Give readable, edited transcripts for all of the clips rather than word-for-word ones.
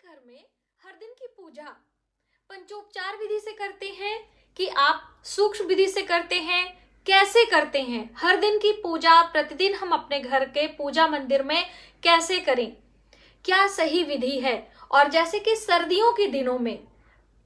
घर में हर दिन की पूजा पंचोपचार विधि से करते हैं कि आप सूक्ष्म विधि से करते हैं? कैसे करते हैं? हर दिन की पूजा प्रतिदिन हम अपने घर के पूजा मंदिर में कैसे करें? क्या सही विधि है? और जैसे कि सर्दियों के दिनों में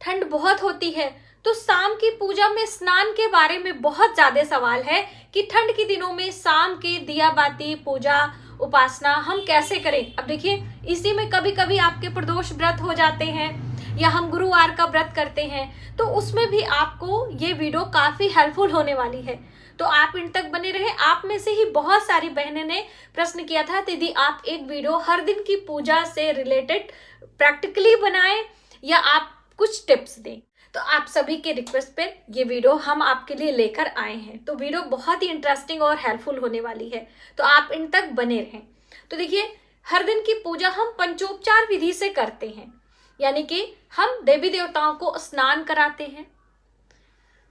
ठंड बहुत होती है, तो शाम की पूजा में स्नान के बारे में बहुत ज्यादा सवाल है कि ठंड के दिनों में शाम के दिया बाती पूजा उपासना हम कैसे करें। अब देखिए, इसी में कभी कभी आपके प्रदोष व्रत हो जाते हैं या हम गुरुवार का व्रत करते हैं, तो उसमें भी आपको ये वीडियो काफी हेल्पफुल होने वाली है। तो आप इन तक बने रहे। आप में से ही बहुत सारी बहनें ने प्रश्न किया था, दीदी आप एक वीडियो हर दिन की पूजा से रिलेटेड प्रैक्टिकली बनाएं या आप कुछ टिप्स दें। तो आप सभी के रिक्वेस्ट पे ये वीडियो हम आपके लिए लेकर आए हैं। तो वीडियो बहुत ही इंटरेस्टिंग और हेल्पफुल होने वाली है, तो आप इन तक बने रहें। तो देखिए, हर दिन की पूजा हम पंचोपचार विधि से करते हैं, यानी कि हम देवी देवताओं को स्नान कराते हैं,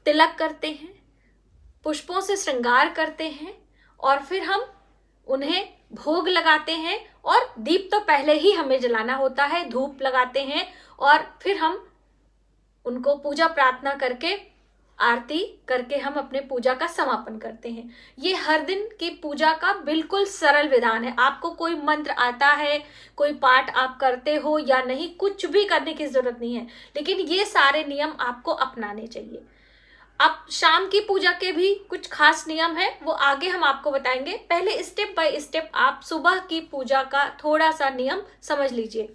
तिलक करते हैं, पुष्पों से श्रृंगार करते हैं और फिर हम उन्हें भोग लगाते हैं। और दीप तो पहले ही हमें जलाना होता है, धूप लगाते हैं और फिर हम उनको पूजा प्रार्थना करके आरती करके हम अपने पूजा का समापन करते हैं। ये हर दिन की पूजा का बिल्कुल सरल विधान है। आपको कोई मंत्र आता है, कोई पाठ आप करते हो या नहीं, कुछ भी करने की जरूरत नहीं है, लेकिन ये सारे नियम आपको अपनाने चाहिए। अब शाम की पूजा के भी कुछ खास नियम है, वो आगे हम आपको बताएंगे। पहले स्टेप बाय स्टेप आप सुबह की पूजा का थोड़ा सा नियम समझ लीजिए।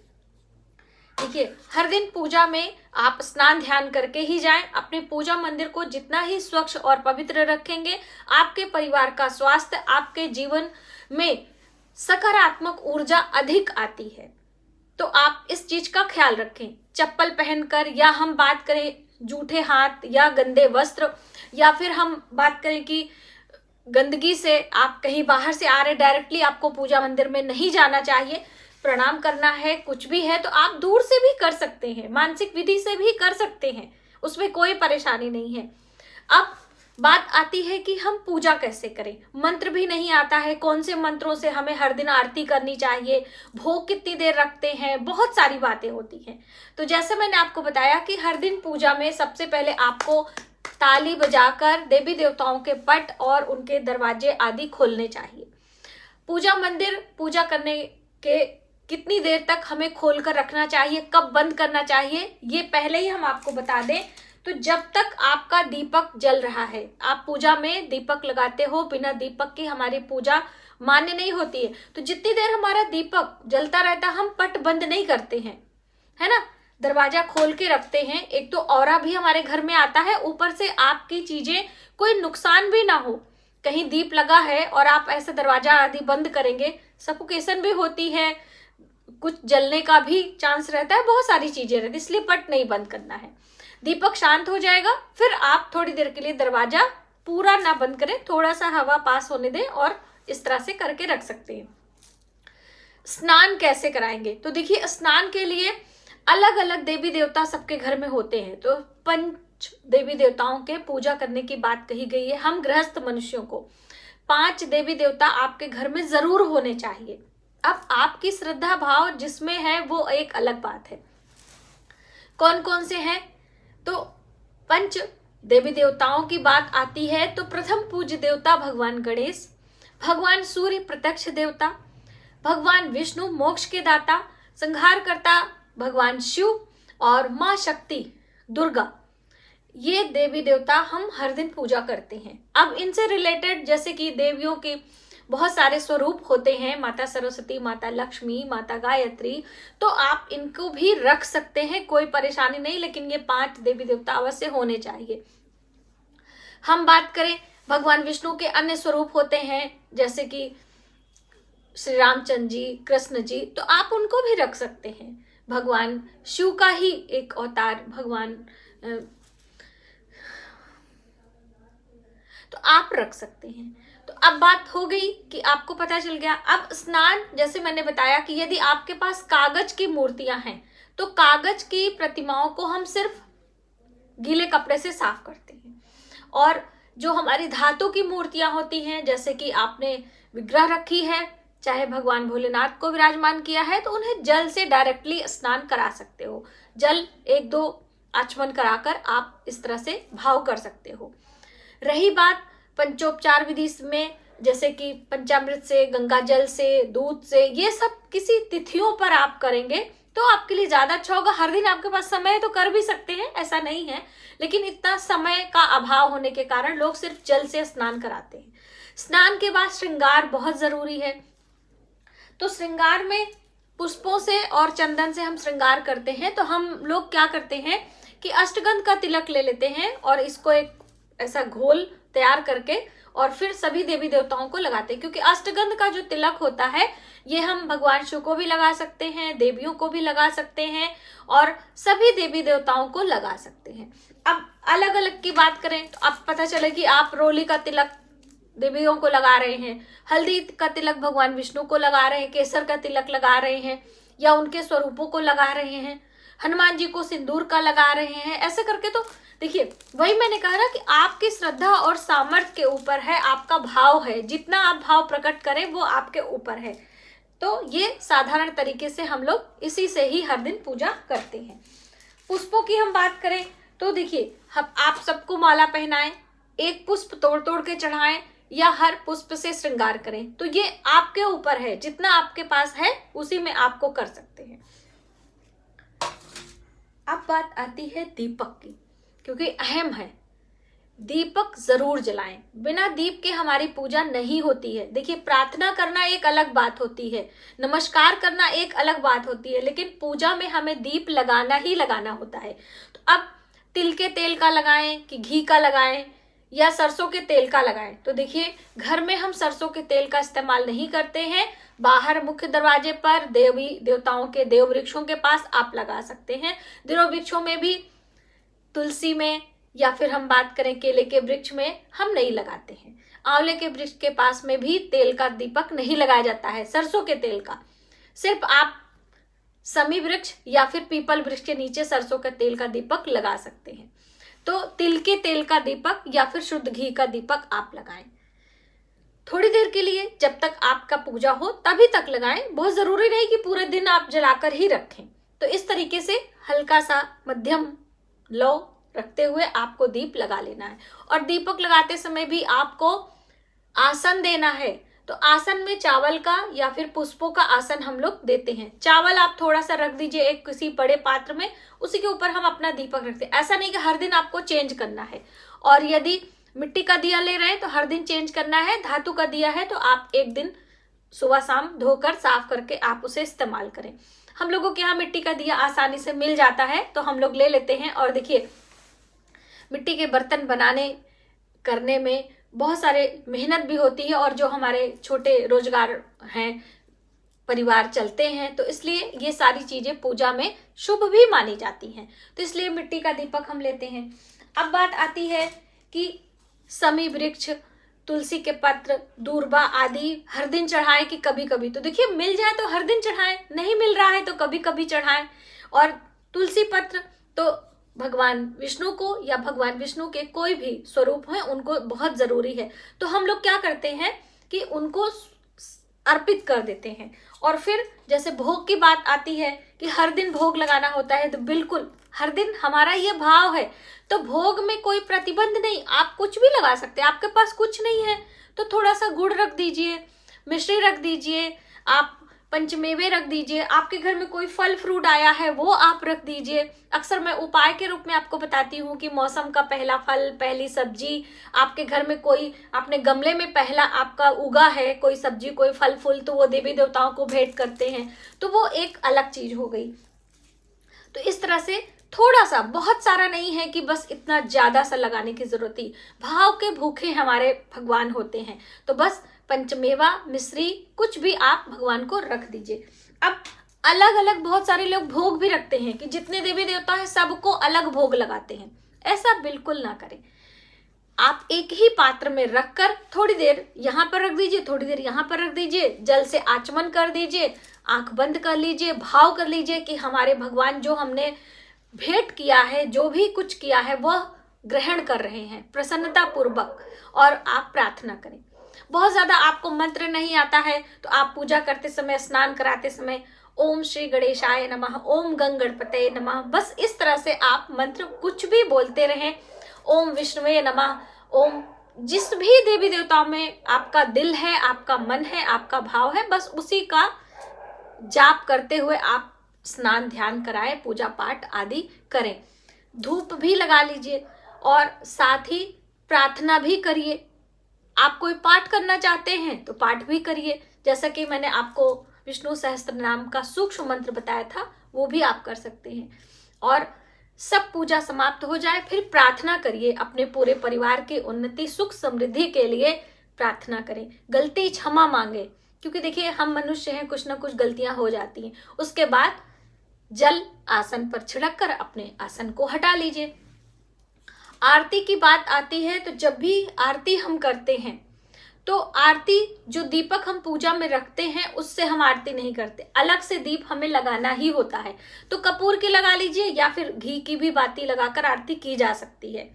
देखिए, हर दिन पूजा में आप स्नान ध्यान करके ही जाएं। अपने पूजा मंदिर को जितना ही स्वच्छ और पवित्र रखेंगे, आपके परिवार का स्वास्थ्य, आपके जीवन में सकारात्मक ऊर्जा अधिक आती है। तो आप इस चीज का ख्याल रखें। चप्पल पहनकर, या हम बात करें जूठे हाथ या गंदे वस्त्र, या फिर हम बात करें कि गंदगी से आप कहीं बाहर से आ रहे, डायरेक्टली आपको पूजा मंदिर में नहीं जाना चाहिए। प्रणाम करना है, कुछ भी है तो आप दूर से भी कर सकते हैं, मानसिक विधि से भी कर सकते हैं, उसमें कोई परेशानी नहीं है। अब बात आती है कि हम पूजा कैसे करें। मंत्र भी नहीं आता है, कौन से मंत्रों से हमें हर दिन आरती करनी चाहिए, भोग कितनी देर रखते हैं, बहुत सारी बातें होती हैं। तो जैसे मैंने आपको बताया कि हर दिन पूजा में सबसे पहले आपको ताली बजाकर देवी देवताओं के पट और उनके दरवाजे आदि खोलने चाहिए। पूजा मंदिर पूजा करने के कितनी देर तक हमें खोलकर रखना चाहिए, कब बंद करना चाहिए, ये पहले ही हम आपको बता दें। तो जब तक आपका दीपक जल रहा है, आप पूजा में दीपक लगाते हो, बिना दीपक की हमारी पूजा मान्य नहीं होती है। तो जितनी देर हमारा दीपक जलता रहता, हम पट बंद नहीं करते हैं, है ना, दरवाजा खोल के रखते हैं। एक तो ऑरा भी हमारे घर में आता है, ऊपर से आपकी चीजें कोई नुकसान भी ना हो। कहीं दीप लगा है और आप ऐसे दरवाजा आदि बंद करेंगे, सफोकेशन भी होती है, कुछ जलने का भी चांस रहता है, बहुत सारी चीजें रहती है, इसलिए पट नहीं बंद करना है। दीपक शांत हो जाएगा, फिर आप थोड़ी देर के लिए दरवाजा पूरा ना बंद करें, थोड़ा सा हवा पास होने दें और इस तरह से करके रख सकते हैं। स्नान कैसे कराएंगे? तो देखिए, स्नान के लिए अलग अलग देवी देवता सबके घर में होते हैं। तो पंच देवी देवताओं के पूजा करने की बात कही गई है। हम गृहस्थ मनुष्यों को 5 देवी देवता आपके घर में जरूर होने चाहिए। अब आपकी श्रद्धा भाव जिसमें है वो एक अलग बात है। कौन कौन से हैं? तो पंच देवी देवताओं की बात आती है तो प्रथम पूज्य देवता भगवान गणेश, भगवान सूर्य प्रत्यक्ष देवता, भगवान विष्णु मोक्ष के दाता, संहारकर्ता भगवान शिव और माँ शक्ति दुर्गा। ये देवी देवता हम हर दिन पूजा करते हैं। अब इनसे रिलेटेड जैसे कि देवियों के बहुत सारे स्वरूप होते हैं, माता सरस्वती, माता लक्ष्मी, माता गायत्री, तो आप इनको भी रख सकते हैं, कोई परेशानी नहीं, लेकिन ये 5 देवी देवता अवश्य होने चाहिए। हम बात करें भगवान विष्णु के अन्य स्वरूप होते हैं, जैसे कि श्री रामचंद्र जी, कृष्ण जी, तो आप उनको भी रख सकते हैं। भगवान शिव का ही एक अवतार भगवान, तो आप रख सकते हैं। तो अब बात हो गई कि आपको पता चल गया। अब स्नान, जैसे मैंने बताया कि यदि आपके पास कागज की मूर्तियां हैं तो कागज की प्रतिमाओं को हम सिर्फ गीले कपड़े से साफ करते हैं। और जो हमारी धातु की मूर्तियां होती हैं, जैसे कि आपने विग्रह रखी है, चाहे भगवान भोलेनाथ को विराजमान किया है तो उन्हें जल से डायरेक्टली स्नान करा सकते हो। जल 1-2 आचमन कराकर आप इस तरह से भाव कर सकते हो। रही बात पंचोपचार विधि में, जैसे कि पंचामृत से, गंगा जल से, दूध से, ये सब किसी तिथियों पर आप करेंगे तो आपके लिए ज्यादा अच्छा होगा। हर दिन आपके पास समय है तो कर भी सकते हैं, ऐसा नहीं है, लेकिन इतना समय का अभाव होने के कारण लोग सिर्फ जल से स्नान कराते हैं। स्नान के बाद श्रृंगार बहुत जरूरी है। तो श्रृंगार में पुष्पों से और चंदन से हम श्रृंगार करते हैं। तो हम लोग क्या करते हैं कि अष्टगंध का तिलक ले लेते हैं और इसको एक ऐसा घोल तैयार करके और फिर सभी देवी देवताओं को लगाते हैं, क्योंकि अष्टगंध का जो तिलक होता है ये हम भगवान शिव को भी लगा सकते हैं, देवियों को भी लगा सकते हैं और सभी देवी देवताओं को लगा सकते हैं। अब अलग अलग की बात करें तो अब पता चले कि आप रोली का तिलक देवियों को लगा रहे हैं, हल्दी का तिलक भगवान विष्णु को लगा रहे हैं, केसर का तिलक लगा रहे हैं या उनके स्वरूपों को लगा रहे हैं, हनुमान जी को सिंदूर का लगा रहे हैं। ऐसे करके तो देखिए, वही मैंने कहा ना कि आपकी श्रद्धा और सामर्थ्य के ऊपर है, आपका भाव है, जितना आप भाव प्रकट करें वो आपके ऊपर है। तो ये साधारण तरीके से हम लोग इसी से ही हर दिन पूजा करते हैं। पुष्पों की हम बात करें तो देखिए, हम आप सबको माला पहनाएं, एक पुष्प तोड़ तोड़ के चढ़ाएं या हर पुष्प से श्रृंगार करें, तो ये आपके ऊपर है, जितना आपके पास है उसी में आपको कर सकते हैं। अब बात आती है दीपक की, क्योंकि अहम है। दीपक जरूर जलाएं, बिना दीप के हमारी पूजा नहीं होती है। देखिए, प्रार्थना करना एक अलग बात होती है, नमस्कार करना एक अलग बात होती है, लेकिन पूजा में हमें दीप लगाना ही लगाना होता है। तो अब तिल के तेल का लगाएं कि घी का लगाएं या सरसों के तेल का लगाएं। तो देखिए, घर में हम सरसों के तेल का इस्तेमाल नहीं करते हैं, बाहर मुख्य दरवाजे पर देवी देवताओं के देव वृक्षों के पास आप लगा सकते हैं। देव वृक्षों में भी, तुलसी में या फिर हम बात करें केले के वृक्ष में हम नहीं लगाते हैं। आंवले के वृक्ष के पास में भी तेल का दीपक नहीं लगाया जाता है, सरसों के तेल का। सिर्फ आप समी वृक्ष या फिर पीपल वृक्ष के नीचे सरसों का तेल का दीपक लगा सकते हैं। तो तिल के तेल का दीपक या फिर शुद्ध घी का दीपक आप लगाएं, थोड़ी देर के लिए, जब तक आपका पूजा हो तभी तक लगाएं। बहुत जरूरी नहीं कि पूरे दिन आप जलाकर ही रखें। तो इस तरीके से हल्का सा मध्यम लो रखते हुए आपको दीप लगा लेना है। और दीपक लगाते समय भी आपको आसन देना है। तो आसन में चावल का या फिर पुष्पों का आसन हम लोग देते हैं। चावल आप थोड़ा सा रख दीजिए एक किसी बड़े पात्र में, उसी के ऊपर हम अपना दीपक रखते हैं। ऐसा नहीं कि हर दिन आपको चेंज करना है। और यदि मिट्टी का दिया ले रहे हैं तो हर दिन चेंज करना है, धातु का दिया है तो आप एक दिन सुबह शाम धोकर साफ करके आप उसे इस्तेमाल करें। हम लोगों के यहाँ मिट्टी का दिया आसानी से मिल जाता है तो हम लोग ले लेते हैं। और देखिए, मिट्टी के बर्तन बनाने करने में बहुत सारे मेहनत भी होती है, और जो हमारे छोटे रोजगार हैं, परिवार चलते हैं, तो इसलिए ये सारी चीजें पूजा में शुभ भी मानी जाती हैं। तो इसलिए मिट्टी का दीपक हम लेते हैं। अब बात आती है कि समी वृक्ष, तुलसी के पत्र, दूर्बा आदि हर दिन चढ़ाएं कि कभी कभी। तो देखिए, मिल जाए तो हर दिन चढ़ाएं, नहीं मिल रहा है तो कभी कभी चढ़ाएं। और तुलसी पत्र तो भगवान विष्णु को या भगवान विष्णु के कोई भी स्वरूप है उनको बहुत जरूरी है। तो हम लोग क्या करते हैं कि उनको अर्पित कर देते हैं। और फिर जैसे भोग की बात आती है कि हर दिन भोग लगाना होता है, तो बिल्कुल हर दिन हमारा ये भाव है, तो भोग में कोई प्रतिबंध नहीं, आप कुछ भी लगा सकते हैं। आपके पास कुछ नहीं है तो थोड़ा सा गुड़ रख दीजिए, मिश्री रख दीजिए, आप पंचमेवे रख दीजिए, आपके घर में कोई फल फ्रूट आया है वो आप रख दीजिए। अक्सर मैं उपाय के रूप में आपको बताती हूँ कि मौसम का पहला फल, पहली सब्जी, आपके घर में कोई आपने गमले में पहला आपका उगा है कोई सब्जी, कोई फल फूल, तो वो देवी देवताओं को भेंट करते हैं, तो वो एक अलग चीज हो गई। तो इस तरह से थोड़ा सा, बहुत सारा नहीं है कि बस इतना ज्यादा सा लगाने की जरूरत ही। भाव के भूखे हमारे भगवान होते हैं, तो बस पंचमेवा, मिश्री, कुछ भी आप भगवान को रख दीजिए। अब अलग अलग बहुत सारे लोग भोग भी रखते हैं कि जितने देवी देवता हैं सबको अलग भोग लगाते हैं। ऐसा बिल्कुल ना करें। आप एक ही पात्र में रखकर थोड़ी देर यहाँ पर रख दीजिए, थोड़ी देर यहाँ पर रख दीजिए, जल से आचमन कर दीजिए, आंख बंद कर लीजिए, भाव कर लीजिए कि हमारे भगवान जो हमने भेंट किया है, जो भी कुछ किया है, वह ग्रहण कर रहे हैं प्रसन्नता पूर्वक, और आप प्रार्थना करें। बहुत ज्यादा आपको मंत्र नहीं आता है तो आप पूजा करते समय, स्नान कराते समय ओम श्री गणेशाय नमः, ओम गंग गणपतये नमः, बस इस तरह से आप मंत्र कुछ भी बोलते रहें। ओम विष्णुवे नमः, ओम जिस भी देवी देवताओं में आपका दिल है, आपका मन है, आपका भाव है, बस उसी का जाप करते हुए आप स्नान ध्यान कराएं, पूजा पाठ आदि करें। धूप भी लगा लीजिए और साथ ही प्रार्थना भी करिए। आप कोई पाठ करना चाहते हैं तो पाठ भी करिए, जैसा कि मैंने आपको विष्णु सहस्त्र नाम का सूक्ष्म मंत्र बताया था, वो भी आप कर सकते हैं। और सब पूजा समाप्त हो जाए फिर प्रार्थना करिए, अपने पूरे परिवार की उन्नति सुख समृद्धि के लिए प्रार्थना करें। गलती क्षमा मांगे, क्योंकि देखिए हम मनुष्य हैं, कुछ ना कुछ गलतियां हो जाती हैं। उसके बाद जल आसन पर छिड़क कर अपने आसन को हटा लीजिए। आरती की बात आती है तो जब भी आरती हम करते हैं तो आरती जो दीपक हम पूजा में रखते हैं उससे हम आरती नहीं करते, अलग से दीप हमें लगाना ही होता है। तो कपूर की लगा लीजिए या फिर घी की भी बाती लगाकर आरती की जा सकती है।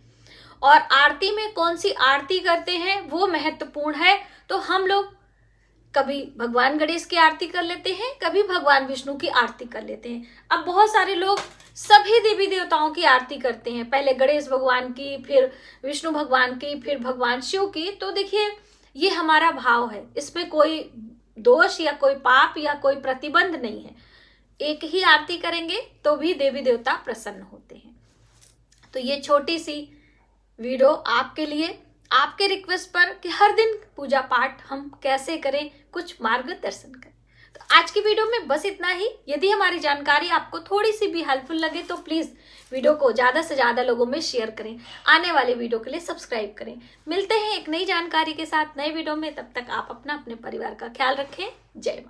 और आरती में कौन सी आरती करते हैं वो महत्वपूर्ण है। तो हम लोग कभी भगवान गणेश की आरती कर लेते हैं, कभी भगवान विष्णु की आरती कर लेते हैं। अब बहुत सारे लोग सभी देवी देवताओं की आरती करते हैं, पहले गणेश भगवान की, फिर विष्णु भगवान की, फिर भगवान शिव की। तो देखिए ये हमारा भाव है, इसमें कोई दोष या कोई पाप या कोई प्रतिबंध नहीं है। एक ही आरती करेंगे तो भी देवी देवता प्रसन्न होते हैं। तो ये छोटी सी वीडियो आपके लिए, आपके रिक्वेस्ट पर कि हर दिन पूजा पाठ हम कैसे करें, कुछ मार्गदर्शन करें। तो आज की वीडियो में बस इतना ही। यदि हमारी जानकारी आपको थोड़ी सी भी हेल्पफुल लगे तो प्लीज वीडियो को ज्यादा से ज्यादा लोगों में शेयर करें। आने वाले वीडियो के लिए सब्सक्राइब करें। मिलते हैं एक नई जानकारी के साथ नए वीडियो में, तब तक आप अपने परिवार का ख्याल रखें। जय माता।